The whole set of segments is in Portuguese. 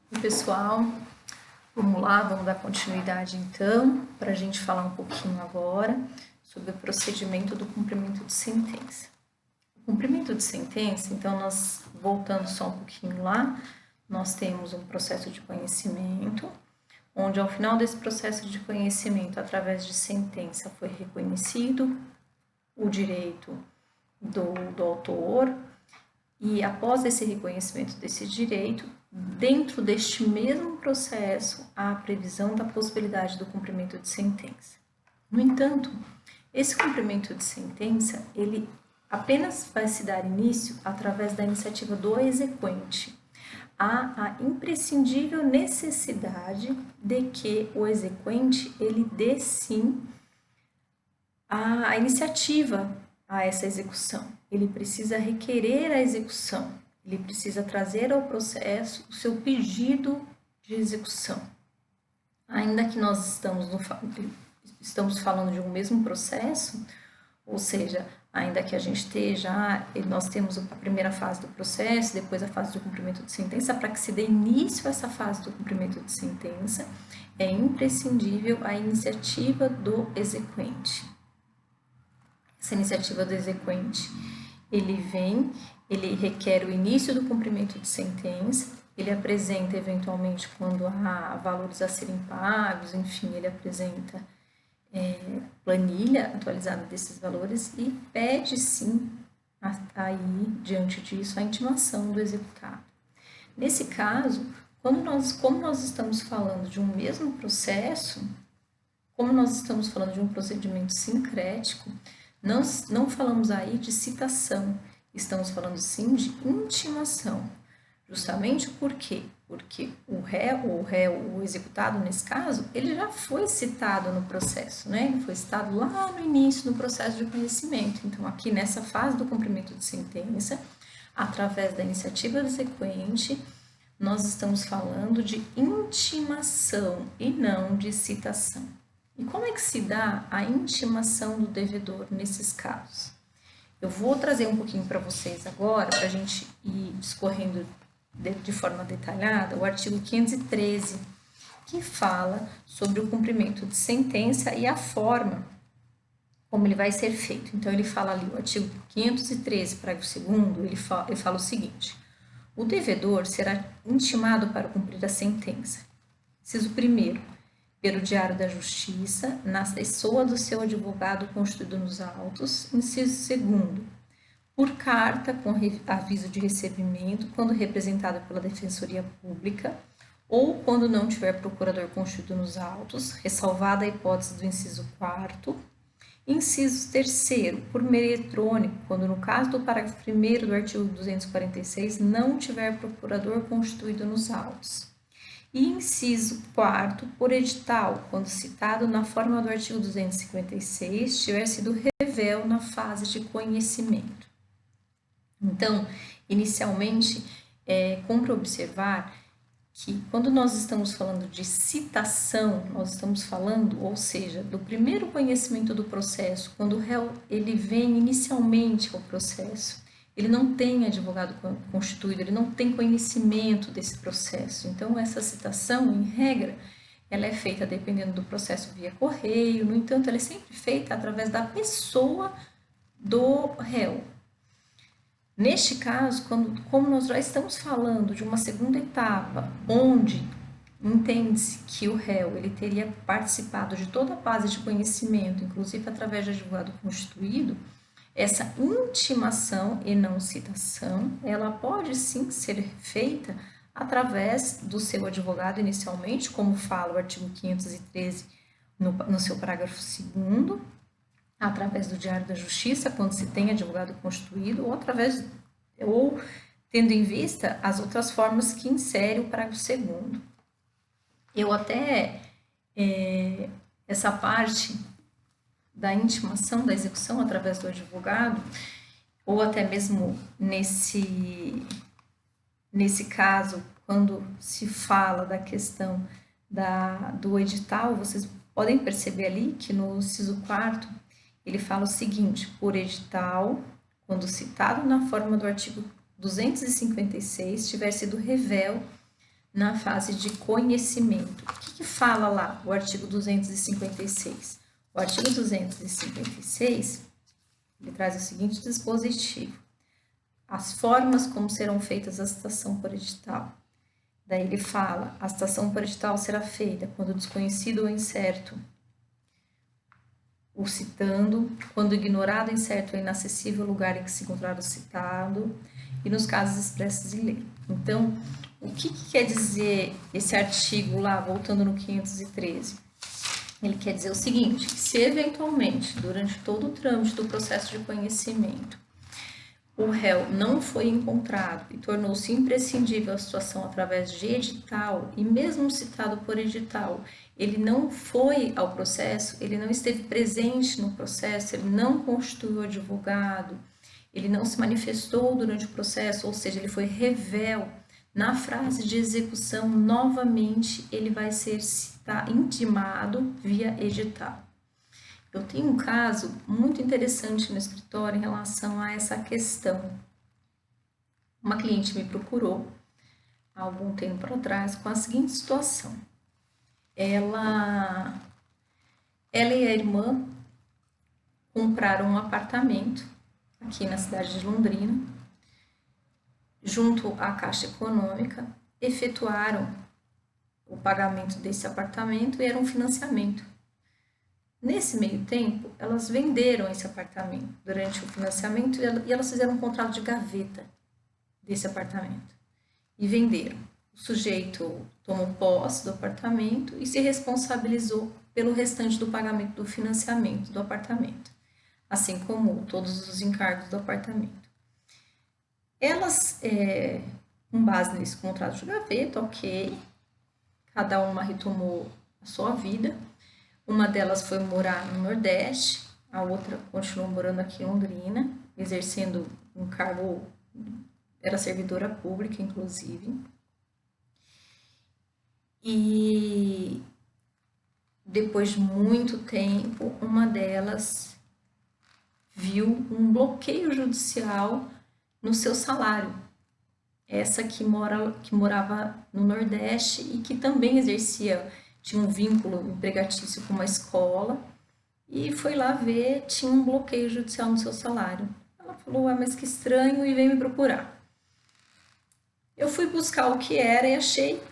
Oi, pessoal, vamos lá, vamos dar continuidade então, para a gente falar um pouquinho agora sobre o procedimento do cumprimento de sentença. O cumprimento de sentença, então, nós voltando só um pouquinho lá, nós temos um processo de conhecimento, onde ao final desse processo de conhecimento, através de sentença, foi reconhecido o direito do autor, e após esse reconhecimento desse direito, dentro deste mesmo processo, há a previsão da possibilidade do cumprimento de sentença. No entanto, esse cumprimento de sentença, ele apenas vai se dar início através da iniciativa do exequente. Há a imprescindível necessidade de que o exequente, ele dê sim a iniciativa a essa execução. Ele precisa requerer a execução, ele precisa trazer ao processo o seu pedido de execução. Ainda que nós estamos falando de um mesmo processo, ou seja, ainda que a gente nós temos a primeira fase do processo, depois a fase do cumprimento de sentença, para que se dê início a essa fase do cumprimento de sentença, é imprescindível a iniciativa do exequente. Essa iniciativa do exequente, ele requer o início do cumprimento de sentença, ele apresenta eventualmente quando há valores a serem pagos, enfim, ele apresenta planilha atualizada desses valores e pede sim, aí, diante disso, a intimação do executado. Nesse caso, como nós estamos falando de um mesmo processo, como nós estamos falando de um procedimento sincrético, não falamos aí de citação, estamos falando sim de intimação. Justamente por quê? Porque o executado, nesse caso, ele já foi citado no processo, né? Ele foi citado lá no início do processo de conhecimento. Então, aqui nessa fase do cumprimento de sentença, através da iniciativa do exequente, nós estamos falando de intimação e não de citação. E como é que se dá a intimação do devedor nesses casos? Eu vou trazer um pouquinho para vocês agora, para a gente ir discorrendo de forma detalhada, o artigo 513, que fala sobre o cumprimento de sentença e a forma como ele vai ser feito. Então, ele fala ali, o artigo 513, parágrafo 2º, ele fala o seguinte: o devedor será intimado para cumprir a sentença. Inciso 1º, pelo Diário da Justiça, na pessoa do seu advogado constituído nos autos. Inciso 2º, por carta com aviso de recebimento, quando representado pela Defensoria Pública, ou quando não tiver procurador constituído nos autos, ressalvada a hipótese do inciso 4º. Inciso 3º, por meio eletrônico, quando no caso do parágrafo 1º do artigo 246 não tiver procurador constituído nos autos. E inciso 4º, por edital, quando citado na forma do artigo 256, tiver sido revel na fase de conhecimento. Então, inicialmente, cumpre observar que quando nós estamos falando de citação, nós estamos falando, ou seja, do primeiro conhecimento do processo, quando o réu ele vem inicialmente ao processo, ele não tem advogado constituído, ele não tem conhecimento desse processo. Então, essa citação, em regra, ela é feita dependendo do processo via correio, no entanto, ela é sempre feita através da pessoa do réu. Neste caso, como nós já estamos falando de uma segunda etapa, onde entende-se que o réu ele teria participado de toda a fase de conhecimento, inclusive através de advogado constituído, essa intimação e não citação, ela pode sim ser feita através do seu advogado inicialmente, como fala o artigo 513 no seu parágrafo 2º, através do Diário da Justiça, quando se tem advogado constituído, ou tendo em vista as outras formas que insere o parágrafo 2º. Eu até, essa parte da intimação, da execução através do advogado, ou até mesmo nesse caso, quando se fala da questão do edital, vocês podem perceber ali que no inciso 4º, ele fala o seguinte: por edital, quando citado na forma do artigo 256, tiver sido revel na fase de conhecimento. O que fala lá o artigo 256? O artigo 256, ele traz o seguinte dispositivo: as formas como serão feitas a citação por edital. Daí ele fala, a citação por edital será feita quando desconhecido ou incerto o citando, quando ignorado, incerto ou inacessível o lugar em que se encontrar o citado, e nos casos expressos em lei. Então, o que quer dizer esse artigo lá, voltando no 513? Ele quer dizer o seguinte, que se eventualmente, durante todo o trâmite do processo de conhecimento, o réu não foi encontrado e tornou-se imprescindível a situação através de edital, e mesmo citado por edital, ele não foi ao processo, ele não esteve presente no processo, ele não constituiu advogado, ele não se manifestou durante o processo, ou seja, ele foi revel. Na frase de execução, novamente, ele vai ser intimado via edital. Eu tenho um caso muito interessante no escritório em relação a essa questão. Uma cliente me procurou há algum tempo atrás com a seguinte situação. Ela e a irmã compraram um apartamento aqui na cidade de Londrina, junto à Caixa Econômica, efetuaram o pagamento desse apartamento e era um financiamento. Nesse meio tempo, elas venderam esse apartamento durante o financiamento e elas fizeram um contrato de gaveta desse apartamento e venderam. O sujeito tomou posse do apartamento e se responsabilizou pelo restante do pagamento do financiamento do apartamento, assim como todos os encargos do apartamento. Elas, com base nesse contrato de gaveta, ok, cada uma retomou a sua vida. Uma delas foi morar no Nordeste, a outra continuou morando aqui em Londrina, exercendo um cargo, era servidora pública, inclusive. E depois de muito tempo, uma delas viu um bloqueio judicial no seu salário. Essa que morava no Nordeste e que também tinha um vínculo empregatício com uma escola, e foi lá ver, tinha um bloqueio judicial no seu salário. Ela falou, mas que estranho, e veio me procurar. Eu fui buscar o que era e achei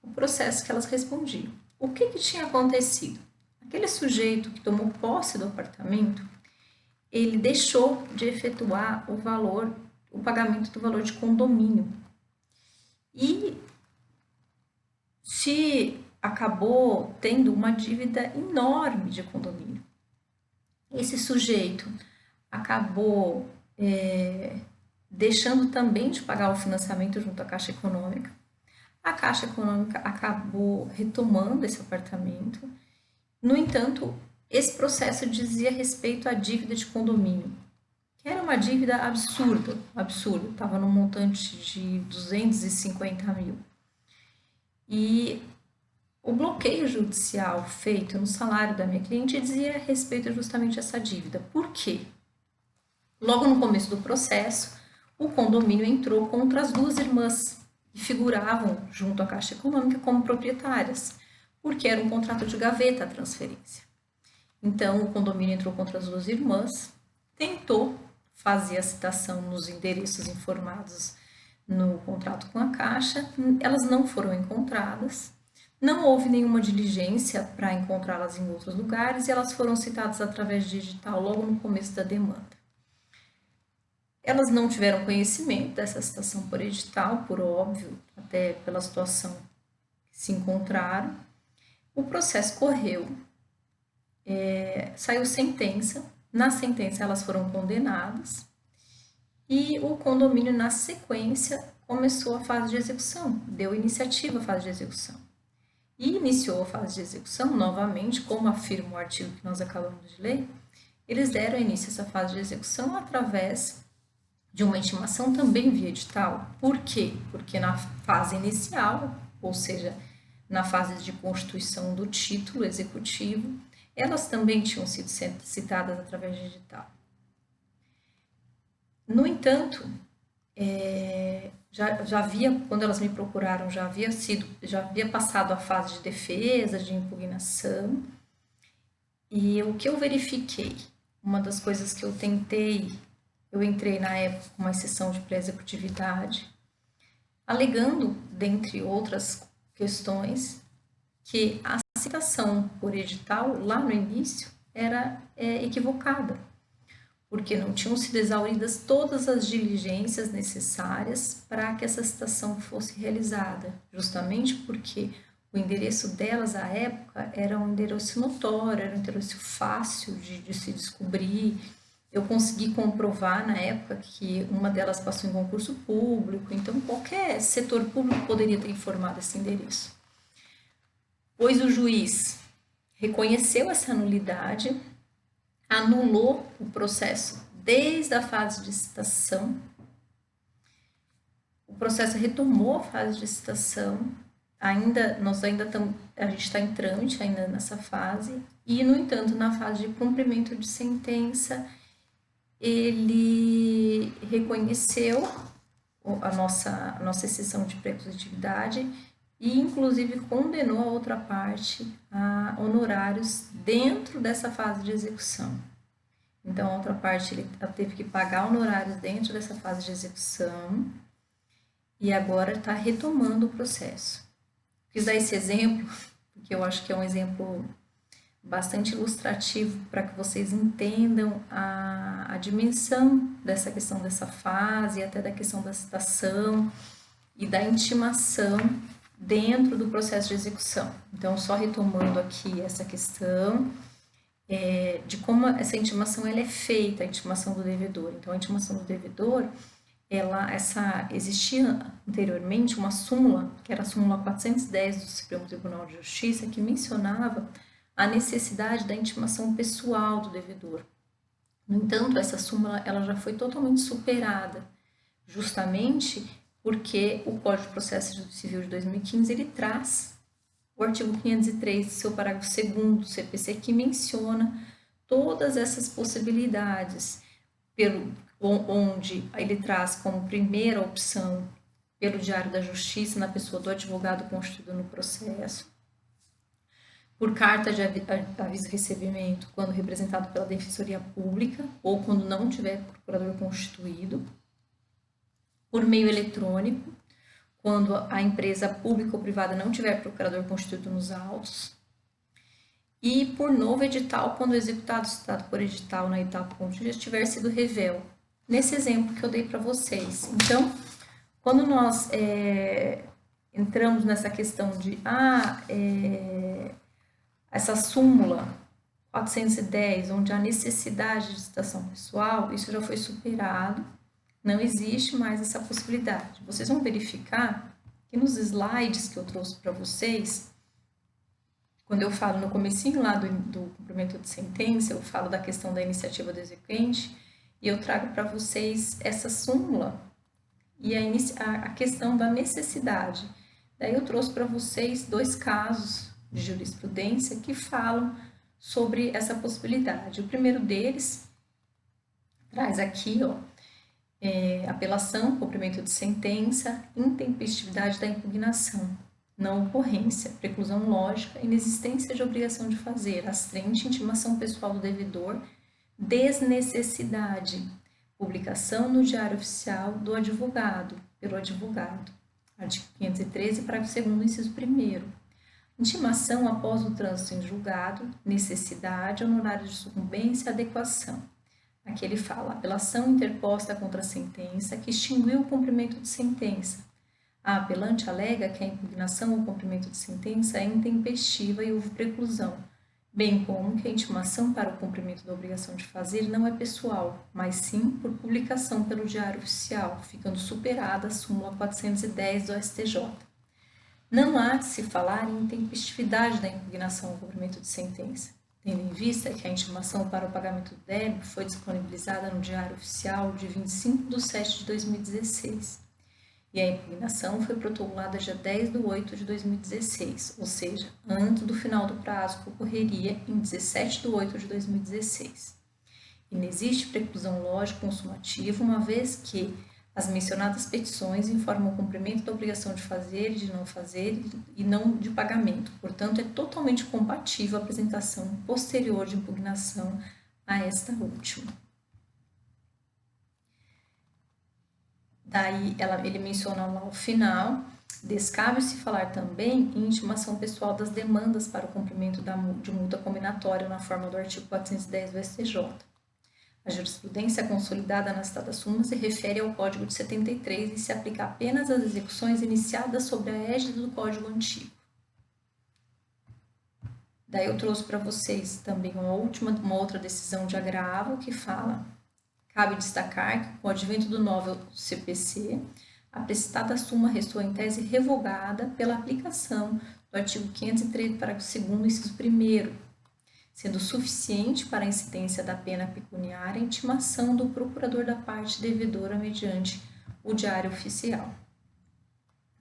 o processo que elas respondiam. O que tinha acontecido? Aquele sujeito que tomou posse do apartamento, ele deixou de efetuar o pagamento do valor de condomínio. E se acabou tendo uma dívida enorme de condomínio. Esse sujeito acabou deixando também de pagar o financiamento junto à Caixa Econômica. A Caixa Econômica acabou retomando esse apartamento. No entanto, esse processo dizia respeito à dívida de condomínio, que era uma dívida absurda, estava no montante de 250 mil. E o bloqueio judicial feito no salário da minha cliente dizia respeito justamente a essa dívida. Por quê? Logo no começo do processo, o condomínio entrou contra as duas irmãs, que figuravam junto à Caixa Econômica como proprietárias, porque era um contrato de gaveta a transferência. Então, o condomínio entrou contra as duas irmãs, tentou fazer a citação nos endereços informados no contrato com a Caixa, elas não foram encontradas, não houve nenhuma diligência para encontrá-las em outros lugares e elas foram citadas através de edital logo no começo da demanda. Elas não tiveram conhecimento dessa citação por edital, por óbvio, até pela situação que se encontraram. O processo correu, saiu sentença, na sentença elas foram condenadas e o condomínio, na sequência, começou a fase de execução, deu iniciativa à fase de execução. E iniciou a fase de execução, novamente, como afirma o artigo que nós acabamos de ler, eles deram início a essa fase de execução através de uma intimação também via edital. Por quê? Porque na fase inicial, ou seja, na fase de constituição do título executivo, elas também tinham sido citadas através de edital. No entanto, já havia, quando elas me procuraram, já havia passado a fase de defesa, de impugnação. E o que eu verifiquei, uma das coisas que eu entrei na época com uma exceção de pré-executividade, alegando, dentre outras questões, que a citação por edital, lá no início, era equivocada, porque não tinham sido exauridas todas as diligências necessárias para que essa citação fosse realizada, justamente porque o endereço delas à época era um endereço notório, era um endereço fácil de se descobrir. Eu consegui comprovar na época que uma delas passou em concurso público, então qualquer setor público poderia ter informado esse endereço. Pois o juiz reconheceu essa nulidade, anulou o processo desde a fase de citação, o processo retomou a fase de citação, a gente está em trâmite ainda nessa fase, e, no entanto, na fase de cumprimento de sentença, ele reconheceu a nossa exceção de preclusitividade e, inclusive, condenou a outra parte a honorários dentro dessa fase de execução. Então, a outra parte ele teve que pagar honorários dentro dessa fase de execução e agora está retomando o processo. Quis dar esse exemplo, porque eu acho que é um exemplo bastante ilustrativo para que vocês entendam a dimensão dessa questão dessa fase, até da questão da citação e da intimação dentro do processo de execução. Então, só retomando aqui essa questão de como essa intimação ela é feita, a intimação do devedor. Então, a intimação do devedor, existia anteriormente uma súmula, que era a súmula 410 do Supremo Tribunal de Justiça, que mencionava a necessidade da intimação pessoal do devedor. No entanto, essa súmula ela já foi totalmente superada, justamente porque o Código de Processo Civil de 2015 ele traz o artigo 503 do seu parágrafo 2º do CPC, que menciona todas essas possibilidades, onde ele traz como primeira opção pelo Diário da Justiça, na pessoa do advogado constituído no processo, por carta de aviso de recebimento, quando representado pela Defensoria Pública, ou quando não tiver procurador constituído, por meio eletrônico, quando a empresa pública ou privada não tiver procurador constituído nos autos, e por novo edital, quando o executado citado por edital na etapa contínua tiver sido revel. Nesse exemplo que eu dei para vocês. Então, quando nós entramos nessa questão de essa súmula 410, onde há necessidade de citação pessoal, isso já foi superado, não existe mais essa possibilidade. Vocês vão verificar que nos slides que eu trouxe para vocês, quando eu falo no comecinho lá do cumprimento de sentença, eu falo da questão da iniciativa do exequente, e eu trago para vocês essa súmula e a questão da necessidade. Daí eu trouxe para vocês 2 casos de jurisprudência que falam sobre essa possibilidade. O primeiro deles traz aqui, apelação, cumprimento de sentença, intempestividade da impugnação, não ocorrência, preclusão lógica, inexistência de obrigação de fazer, astrente, intimação pessoal do devedor, desnecessidade, publicação no Diário Oficial do advogado, pelo advogado. Artigo 513, parágrafo 2º, inciso 1º. Intimação após o trânsito em julgado, necessidade, honorário de sucumbência, adequação. Aqui ele fala, apelação interposta contra a sentença que extinguiu o cumprimento de sentença. A apelante alega que a impugnação ou cumprimento de sentença é intempestiva e houve preclusão, bem como que a intimação para o cumprimento da obrigação de fazer não é pessoal, mas sim por publicação pelo Diário Oficial, ficando superada a súmula 410 do STJ. Não há de se falar em intempestividade da impugnação ou cumprimento de sentença, tendo em vista que a intimação para o pagamento do débito foi disponibilizada no Diário Oficial de 25/7/2016 e a impugnação foi protocolada dia 10/8/2016, ou seja, antes do final do prazo que ocorreria em 17/8/2016. E não existe preclusão lógica consumativa, uma vez que As mencionadas petições informam o cumprimento da obrigação de fazer e de não fazer e não de pagamento. Portanto, é totalmente compatível a apresentação posterior de impugnação a esta última. Daí, ele menciona lá ao final: descabe-se falar também em intimação pessoal das demandas para o cumprimento de multa combinatória na forma do artigo 410 do STJ. A jurisprudência consolidada na citada súmula se refere ao Código de 73 e se aplica apenas às execuções iniciadas sob a égide do Código Antigo. Daí eu trouxe para vocês também uma outra decisão de agravo que fala: cabe destacar que, com o advento do novo CPC, a precitada súmula restou em tese revogada pela aplicação do artigo 513, parágrafo 2º, inciso 1º, sendo suficiente para a incidência da pena pecuniária a intimação do procurador da parte devedora mediante o diário oficial.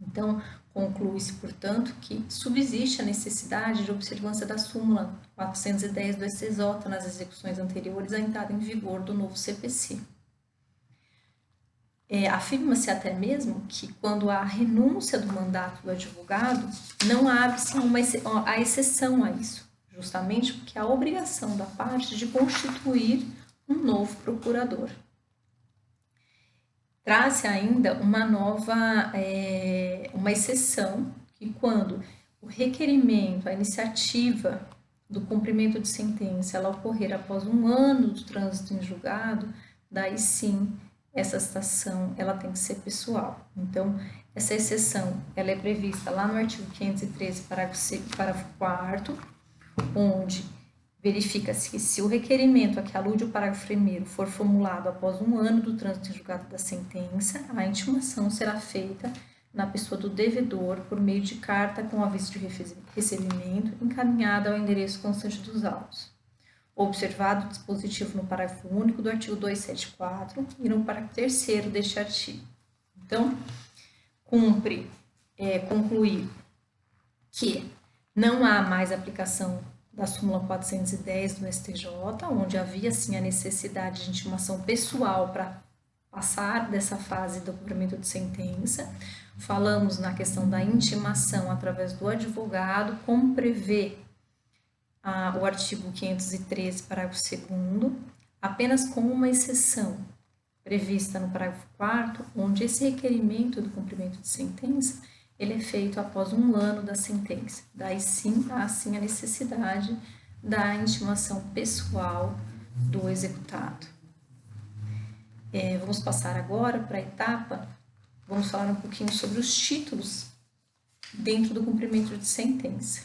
Então, conclui-se, portanto, que subsiste a necessidade de observância da súmula 410 do STJ nas execuções anteriores à entrada em vigor do novo CPC. Afirma-se até mesmo que, quando há renúncia do mandato do advogado, não abre-se a exceção a isso, justamente porque há a obrigação da parte de constituir um novo procurador. Traz-se ainda uma exceção, que quando o requerimento, a iniciativa do cumprimento de sentença, ela ocorrer após 1 ano do trânsito em julgado, daí sim, essa citação, ela tem que ser pessoal. Então, essa exceção, ela é prevista lá no artigo 513, parágrafo 4º, onde verifica-se que, se o requerimento a que alude o parágrafo 1º for formulado após 1 ano do trânsito em julgado da sentença, a intimação será feita na pessoa do devedor por meio de carta com aviso de recebimento encaminhada ao endereço constante dos autos, observado o dispositivo no parágrafo único do artigo 274 e no parágrafo 3º deste artigo. Então, cumpre concluir que não há mais aplicação da súmula 410 do STJ, onde havia sim a necessidade de intimação pessoal para passar dessa fase do cumprimento de sentença. Falamos na questão da intimação através do advogado, como prevê o artigo 513, parágrafo 2º, apenas com uma exceção prevista no parágrafo 4º, onde esse requerimento do cumprimento de sentença ele é feito após 1 ano da sentença. Daí sim, há sim a necessidade da intimação pessoal do executado. Vamos passar agora para a etapa, vamos falar um pouquinho sobre os títulos dentro do cumprimento de sentença.